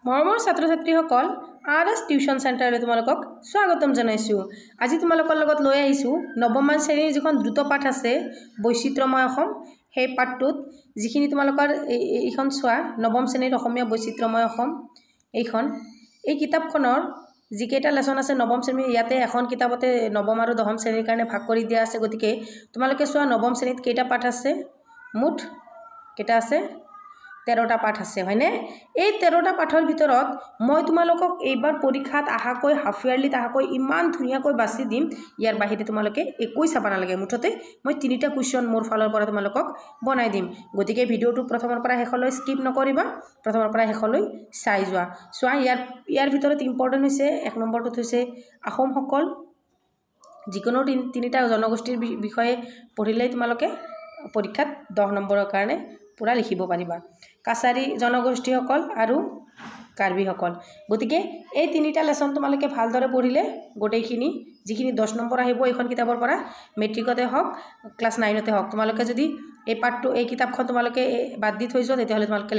মৰমৰ ছাত্ৰ ছাত্ৰীসকল আৰএছ টিউশ্যন চেণ্টাৰলৈ তোমালোকক স্বাগতম জনাইছোঁ। আজি তোমালোকৰ লগত লৈ আহিছোঁ নৱমমান শ্ৰেণীৰ যিখন দ্ৰুত পাঠ আছে বৈচিত্ৰ্যময় অসম, সেই পাঠটোত যিখিনি তোমালোকৰ এইখন চোৱা নৱম শ্ৰেণীৰ অসমীয়া বৈচিত্ৰ্যময় অসম এই কিতাপখনৰ যিকেইটা লেচন আছে নৱম শ্ৰেণীৰ ইয়াতে এখন কিতাপতে নৱম আৰু দশম শ্ৰেণীৰ কাৰণে ভাগ কৰি দিয়া আছে। গতিকে তোমালোকে চোৱা নৱম শ্ৰেণীত কেইটা পাঠ আছে, মুঠ কেইটা আছে, 13টা পাঠ আছে হয়নে। এই 13টা পাঠৰ ভিতৰত মই তোমালোকক এইবাৰ পৰীক্ষাত আহাকৈ হাফ ইয়াৰলিত আহাকৈ ইমান ধুনীয়াকৈ বাছি দিম, ইয়াৰ বাহিৰে তোমালোকে একোই চাব নালাগে। মুঠতে মই 3টা কুৱেশ্যন মোৰ ফালৰ পৰা তোমালোকক বনাই দিম। গতিকে ভিডিঅ'টো প্ৰথমৰ পৰা শেষলৈ স্কিপ নকৰিবা, প্ৰথমৰ পৰা শেষলৈ চাই যোৱা। চোৱা ইয়াৰ ভিতৰত ইম্পৰ্টেণ্ট হৈছে 1 নম্বৰটোত হৈছে আহোমসকল। যিকোনো 3টা জনগোষ্ঠীৰ বিষয়ে পঢ়িলেই তোমালোকে পৰীক্ষাত 10 নম্বৰৰ কাৰণে পুৰা লিখিব পাৰিবা। কাছাৰী জনগোষ্ঠীসকল আৰু কাৰ্বিসকল। গতিকে এই 3টা লেচন তোমালোকে ভালদৰে পঢ়িলে গোটেইখিনি যিখিনি 10 নম্বৰ আহিব এইখন কিতাপৰ পৰা, মেট্ৰিকতে হওক ক্লাছ 9তে হওক, তোমালোকে যদি এই কিতাপখন তোমালোকে বাদ দি থৈ যোৱা তেতিয়াহ'লে তোমালোকে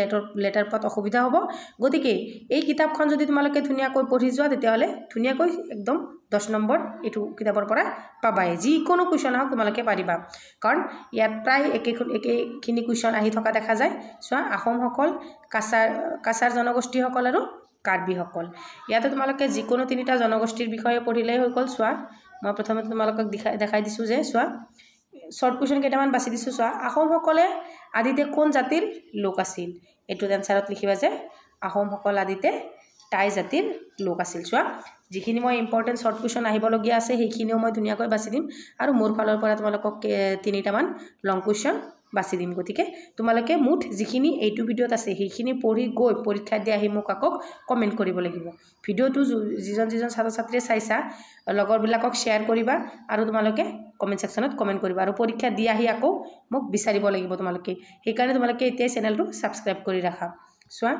লেটাৰ পোৱাত অসুবিধা হ'ব। গতিকে এই কিতাপখন যদি তোমালোকে ধুনীয়াকৈ পঢ়ি যোৱা তেতিয়াহ'লে ধুনীয়াকৈ একদম 10 নম্বৰ এইটো কিতাপৰ পৰা পাবাই। যিকোনো কুৱেশ্যন আহক তোমালোকে পাৰিবা, কাৰণ ইয়াত প্ৰায় একেখিনি কুৱেশ্যন আহি থকা দেখা যায়। চোৱা আহোমসকল, কাছাৰ জনগোষ্ঠীসকল আৰু কাৰ্বিসকল। ইয়াতে তোমালোকে যিকোনো 3টা জনগোষ্ঠীৰ বিষয়ে পঢ়িলেই হৈ গ'ল। চোৱা মই প্ৰথমতে তোমালোকক দেখাই দিছোঁ যে চোৱা শ্বৰ্ট কুৱেশ্যন কেইটামান বাছি দিছোঁ। চোৱা আহোমসকলে আদিতে কোন জাতিৰ লোক আছিল? এইটোত এনচাৰত লিখিবা যে আহোমসকল আদিতে টাই জাতিৰ লোক আছিল। চোৱা যিখিনি মই ইম্পৰ্টেণ্ট শ্বৰ্ট কুৱেশ্যন আহিবলগীয়া আছে সেইখিনিও মই ধুনীয়াকৈ বাছি দিম, আৰু মোৰ ফালৰ পৰা তোমালোকক 3টামান লং কুৱেশ্যন বাছি দিম। গতিকে তোমালোকে মুঠ যিখিনি এইটো ভিডিঅ'ত আছে সেইখিনি পঢ়ি গৈ পৰীক্ষা দি আহি মোক আকৌ কমেণ্ট কৰিব লাগিব। ভিডিঅ'টো যিজন ছাত্ৰ ছাত্ৰীয়ে চাইছা লগৰবিলাকক শ্বেয়াৰ কৰিবা, আৰু তোমালোকে কমেণ্ট ছেকশ্যনত কমেণ্ট কৰিবা, আৰু পৰীক্ষা দি আহি আকৌ মোক বিচাৰিব লাগিব তোমালোকে। সেইকাৰণে তোমালোকে এতিয়াই চেনেলটো ছাবস্ক্ৰাইব কৰি ৰাখা। চোৱা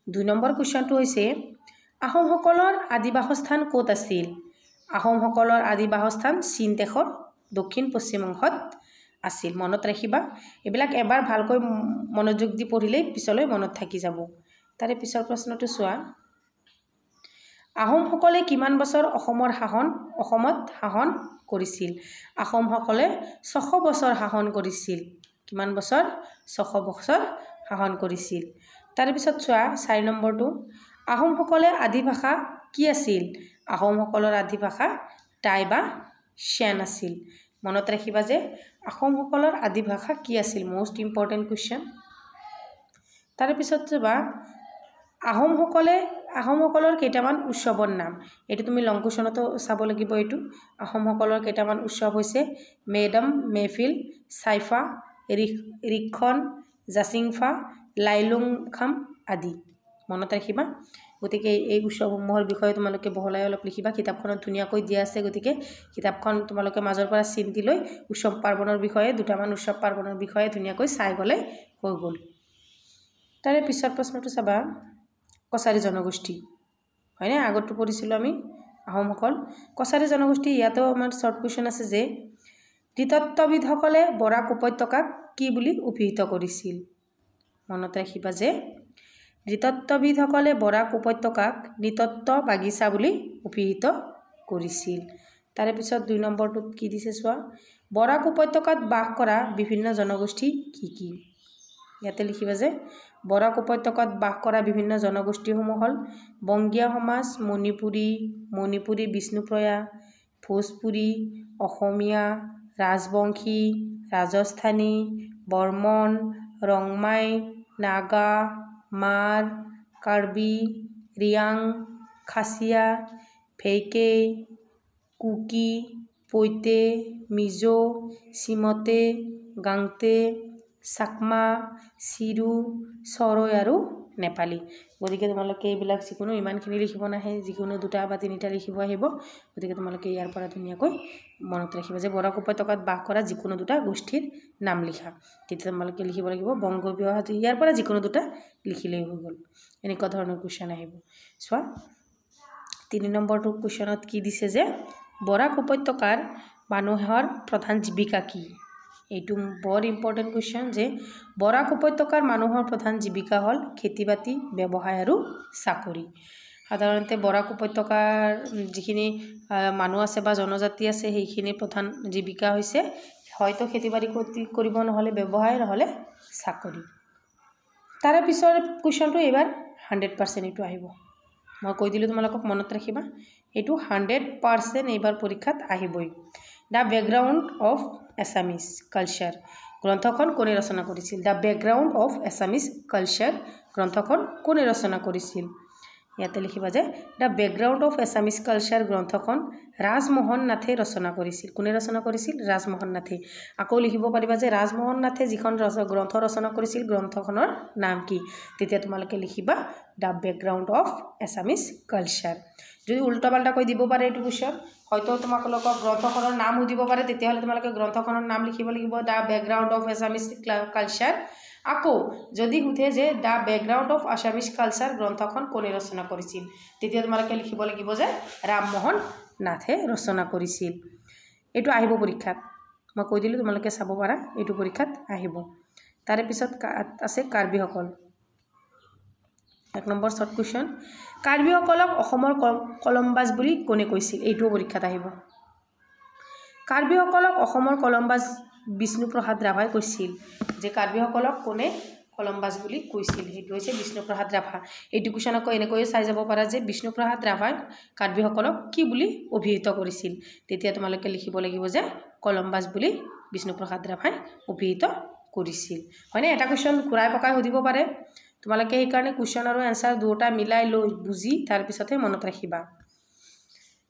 2 নম্বৰ কুৱেশ্যনটো হৈছে আহোমসকলৰ আদি বাসস্থান ক'ত আছিল? আহোমসকলৰ আদি বাসস্থান চীন দেশৰ দক্ষিণ পশ্চিম অংশত আছিল। মনত ৰাখিবা, এইবিলাক এবাৰ ভালকৈ মনোযোগ দি পঢ়িলেই পিছলৈ মনত থাকি যাব। তাৰে পিছৰ প্ৰশ্নটো চোৱা আহোমসকলে কিমান বছৰ অসমত শাসন কৰিছিল? আহোমসকলে 600 বছৰ শাসন কৰিছিল। কিমান বছৰ? 600 বছৰ শাসন কৰিছিল। তাৰে পিছত চোৱা 4 নম্বৰটো আহোমসকলে আদি ভাষা কি আছিল? আহোমসকলৰ আদি ভাষা টাই বা শ্যান আছিল। মনত ৰাখিবা যে আহোমসকলৰ আদি ভাষা কি আছিল, মষ্ট ইম্পৰ্টেণ্ট কুৱেশ্যন। তাৰে পিছত চাবা আহোমসকলৰ কেইটামান উৎসৱৰ নাম। এইটো তুমি লং কুৱেশ্যনতো চাব লাগিব। এইটো আহোমসকলৰ কেইটামান উৎসৱ হৈছে মেডাম মেফিল, চাইফা, ৰিখন, জাচিংফা, লাইলুংখাম আদি। মনত ৰাখিবা। গতিকে এই উৎসৱসমূহৰ বিষয়ে তোমালোকে বহলাই অলপ লিখিবা। কিতাপখনত ধুনীয়াকৈ দিয়া আছে, গতিকে কিতাপখন তোমালোকে মাজৰ পৰা চিন্তি লৈ উৎসৱ পাৰ্বণৰ বিষয়ে 2টামান উৎসৱ পাৰ্বণৰ বিষয়ে ধুনীয়াকৈ চাই গ'লে হৈ গ'ল। তাৰে পিছৰ প্ৰশ্নটো চাবা কছাৰী জনগোষ্ঠী হয়নে, আগতো পঢ়িছিলোঁ আমি আহোমসকল। কছাৰী জনগোষ্ঠী ইয়াতো আমাৰ শ্বৰ্ট কুৱেশ্যন আছে যে নৃতত্ত্ববিদসকলে বৰাক উপত্যকাক কি বুলি অভিহিত কৰিছিল? মনত ৰাখিবা যে নৃতত্ত্ববিদসকলে বৰাক উপত্যকাক নৃতত্ত্ব বাগিচা বুলি অভিহিত কৰিছিল। তাৰে পিছত 2 নম্বৰটোত কি দিছে চোৱা বৰাক উপত্যকাত বাস কৰা বিভিন্ন জনগোষ্ঠী কি কি? ইয়াতে লিখিবা যে বৰাক উপত্যকাত বাস কৰা বিভিন্ন জনগোষ্ঠীসমূহ হ'ল বংগীয়া সমাজ, মণিপুৰী বিষ্ণুপ্ৰয়া, ভোজপুৰী, অসমীয়া, ৰাজবংশী, ৰাজস্থানী, বৰ্মন, ৰংমাই, নাগা, মাৰ, কাৰ্বি, ৰিয়াং, খাচীয়া, ভেইকেই, কুকি, পৈতে, মিজো, চিমতে, গাংতে, চাকমা, চিৰু, চৰৈ আৰু নেপালী। গতিকে তোমালোকে এইবিলাক যিকোনো ইমানখিনি লিখিব নাহে, যিকোনো 2টা বা 3টা লিখিব আহিব। গতিকে তোমালোকে ইয়াৰ পৰা ধুনীয়াকৈ মনত ৰাখিবা যে বৰাক উপত্যকাত বাস কৰা যিকোনো 2টা গোষ্ঠীৰ নাম লিখা। তেতিয়া তোমালোকে লিখিব লাগিব বংগোপীয়, ইয়াৰ পৰা যিকোনো 2টা লিখিলেই হৈ গ'ল। এনেকুৱা ধৰণৰ কুৱেশ্যন আহিব। চোৱা 3 নম্বৰটো কুৱেশ্যনত কি দিছে যে বৰাক উপত্যকাৰ মানুহৰ প্ৰধান জীৱিকা কি? এইটো বৰ ইম্পৰ্টেণ্ট কুৱেশ্যন যে বৰাক উপত্যকাৰ মানুহৰ প্ৰধান জীৱিকা হ'ল খেতি বাতি ব্যৱসায় আৰু চাকৰি সাধাৰণতে বৰাক উপত্যকাৰ যিখিনি মানুহ আছে বা জনজাতি আছে সেইখিনিৰ প্ৰধান জীৱিকা হৈছে হয়তো খেতি বাতি কৰিব নহ'লে ব্যৱসায় নহ'লে চাকৰি তাৰে পিছৰ কুৱেশ্যনটো এইবাৰ 100% এইটো আহিব মই কৈ দিলোঁ তোমালোকক মনত ৰাখিবা এইটো 100% এইবাৰ পৰীক্ষাত আহিবই the background of Assamese culture গ্ৰন্থখন কোনে ৰচনা কৰিছিল the background of Assamese culture গ্ৰন্থখন কোনে ৰচনা কৰিছিল ইয়াতে লিখিবা যে the background of Assamese culture গ্ৰন্থখন ৰাজমোহন নাথে ৰচনা কৰিছিল কোনে ৰচনা কৰিছিল ৰাজমোহন নাথে আকৌ লিখিব পাৰিবা যে ৰাজমোহন নাথে যিখন গ্ৰন্থ ৰচনা কৰিছিল গ্ৰন্থখনৰ নাম কি তেতিয়া তোমালোকে লিখিবা the background of Assamese culture যদি উল্টা পাল্টা কৈ দিব পাৰে এইটো কুৱেশ্যন হয়তো তোমালোকক গ্ৰন্থখনৰ নাম সুধিব পাৰে তেতিয়াহ'লে তোমালোকে গ্ৰন্থখনৰ নাম লিখিব লাগিব the background of Assamese culture আকৌ যদি সুধে যে the background of Assamese culture গ্ৰন্থখন কোনে ৰচনা কৰিছিল তেতিয়া তোমালোকে লিখিব লাগিব যে ৰামমোহন নাথে ৰচনা কৰিছিল এইটো আহিব পৰীক্ষাত মই কৈ দিলোঁ তোমালোকে চাব পাৰা এইটো পৰীক্ষাত আহিব তাৰে পিছত আছে কাৰ্বিসকল 1 নম্বৰ শৰ্ট কুৱেশ্যন কাৰ্বিসকলক অসমৰ কলমবাজ বুলি কোনে কৈছিল এইটো পৰীক্ষাত আহিব কাৰ্বিসকলক অসমৰ কলমবাজ বিষ্ণুপ্ৰসাদ ৰাভাই কৈছিল যে কাৰ্বিসকলক কোনে কলমবাজ বুলি কৈছিল সেইটো হৈছে বিষ্ণুপ্ৰসাদ ৰাভা এইটো কুৱেশ্যন আকৌ এনেকৈয়ে চাই যাব পাৰা যে বিষ্ণুপ্ৰসাদ ৰাভাই কাৰ্বিসকলক কি বুলি অভিহিত কৰিছিল তেতিয়া তোমালোকে লিখিব লাগিব যে কলমবাজ বুলি বিষ্ণুপ্ৰসাদ ৰাভাই অভিহিত কৰিছিল হয়নে এটা কুৱেশ্যন ঘূৰাই পকাই সুধিব পাৰে তোমালোকে এই কাৰণে কুৱেশ্যন আৰু এনসাৰ দুটা মিলাই লৈ বুজি তাৰ পিছতে মনত ৰাখিবা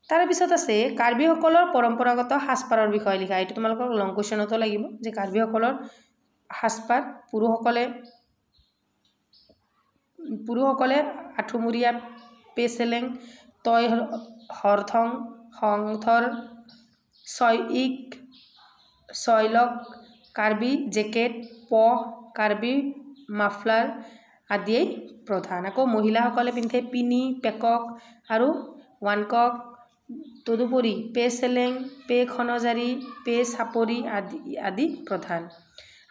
তাৰ পিছত আছে কাৰ্বিসকলৰ পৰম্পৰাগত সাজপাৰৰ বিষয়ে লিখা এইটো তোমালোকৰ লং কুৱেশ্যনতো লাগিব যে কাৰ্বিসকলৰ সাজপাৰ পুৰুষসকলে আঠুমুৰীয়া পেচেলেং তই হৰথং সংথৰ ছয়ইক ছয়লক কাৰ্বি জেকেট পহ কাৰ্বি মাফলাৰ আদিয়েই প্ৰধান আকৌ মহিলাসকলে পিন্ধে পিনি পেকক আৰু ওৱানকক তদুপৰি পে চেলেং পে খনজাৰী পে চাপৰি আদি প্ৰধান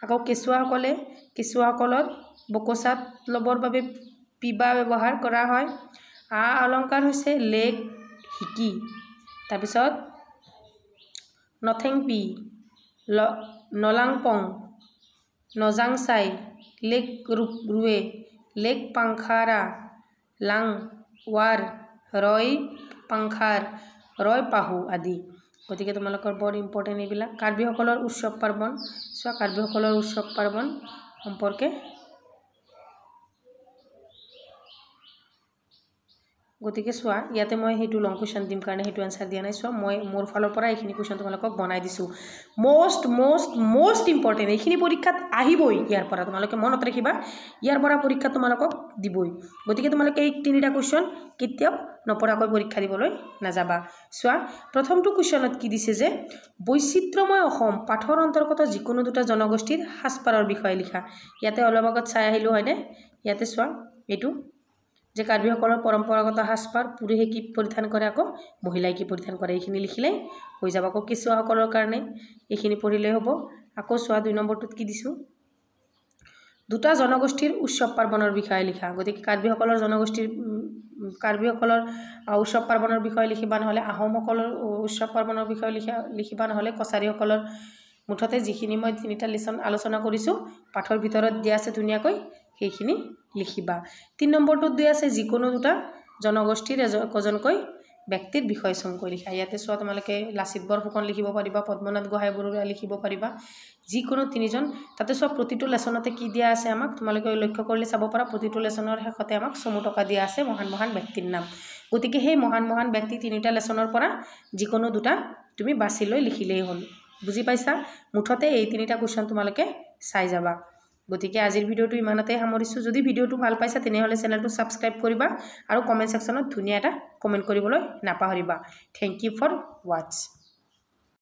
আকৌ কেঁচুৱাসকলৰ বকচাত ল'বৰ বাবে পিবা ব্যৱহাৰ কৰা হয় আ অলংকাৰ হৈছে লেক হিকি তাৰপিছত নথেং পি নলাংপং নজাংচাই লেক ৰুৱে লেক পাংখাৰা লাং ৱাৰ ৰয় পাংখাৰ ৰয় পাহু আদি গতিকে তোমালোকৰ বৰ ইম্পৰ্টেণ্ট এইবিলাক কাৰ্বিসকলৰ উৎসৱ পাৰ্বণ চোৱা কাৰ্বিসকলৰ উৎসৱ পাৰ্বণ সম্পৰ্কে গতিকে চোৱা ইয়াতে মই সেইটো লং কুৱেশ্যন দিম কাৰণে সেইটো আনসাৰ দিয়া নাই চোৱা মই মোৰ ফালৰ পৰা এইখিনি কুৱেশ্যন তোমালোকক বনাই দিছোঁ মোষ্ট ইম্পৰ্টেণ্ট এইখিনি পৰীক্ষাত আহিবই ইয়াৰ পৰা তোমালোকে মনত ৰাখিবা ইয়াৰ পৰা পৰীক্ষা তোমালোকক দিবই গতিকে তোমালোকে এই তিনিটা কুৱেশ্যন কেতিয়াও নপৰাকৈ পৰীক্ষা দিবলৈ নাযাবা চোৱা প্ৰথমটো কুৱেশ্যনত কি দিছে যে বৈচিত্ৰ্যময় অসম পাঠৰ অন্তৰ্গত যিকোনো দুটা জনগোষ্ঠীৰ সাজপাৰৰ বিষয়ে লিখা ইয়াতে অলপ আগত চাই আহিলোঁ হয়নে ইয়াতে চোৱা এইটো যে কাৰ্বিসকলৰ পৰম্পৰাগত সাজপাৰ পুৰুষে কি পৰিধান কৰে আকৌ মহিলাই কি পৰিধান কৰে এইখিনি লিখিলেই হৈ যাব আকৌ কেঁচুৱাসকলৰ কাৰণে এইখিনি পঢ়িলেই হ'ব আকৌ চোৱা 2 নম্বৰটোত কি দিছোঁ দুটা জনগোষ্ঠীৰ উৎসৱ পাৰ্বণৰ বিষয়ে লিখা গতিকে কাৰ্বিসকলৰ উৎসৱ পাৰ্বণৰ বিষয়ে লিখিবা নহ'লে আহোমসকলৰ উৎসৱ পাৰ্বণৰ বিষয়ে লিখিবা নহ'লে কছাৰীসকলৰ মুঠতে যিখিনি মই তিনিটা লেসন আলোচনা কৰিছোঁ পাঠৰ ভিতৰত দিয়া আছে ধুনীয়াকৈ সেইখিনি লিখিবা 3 নম্বৰটোত দিয়া আছে যিকোনো দুটা জনগোষ্ঠীৰ এজনকৈ ব্যক্তিৰ বিষয় চমুকৈ লিখা ইয়াতে চোৱা তোমালোকে লাচিত বৰফুকন লিখিব পাৰিবা পদ্মনাথ গোহাঁই বৰুৱা লিখিব পাৰিবা যিকোনো তিনিজন তাতে চোৱা প্ৰতিটো লেসনতে কি দিয়া আছে আমাক তোমালোকে লক্ষ্য কৰিলে চাব পাৰা প্ৰতিটো লেসনৰ শেষতে আমাক চমু টকা দিয়া আছে মহান ব্যক্তিৰ নাম গতিকে সেই মহান ব্যক্তি তিনিটা লেসনৰ পৰা যিকোনো দুটা তুমি বাছি লৈ লিখিলেই হ'ল বুজি পাইছা মুঠতে এই তিনিটা কুৱেশ্যন তোমালোকে চাই যাবা গতিকে আজিৰ ভিডিওটো ইমানতে সামৰিছোঁ যদি ভিডিওটো ভাল পাইছা তেনেহলে চেনেলটো সাবস্ক্ৰাইব কৰিবা আৰু কমেন্ট সেকশনত ধুনীয়া এটা কমেন্ট কৰিবলৈ নাপাহৰিবা থ্যাংক ইউ ফৰ ওয়াচ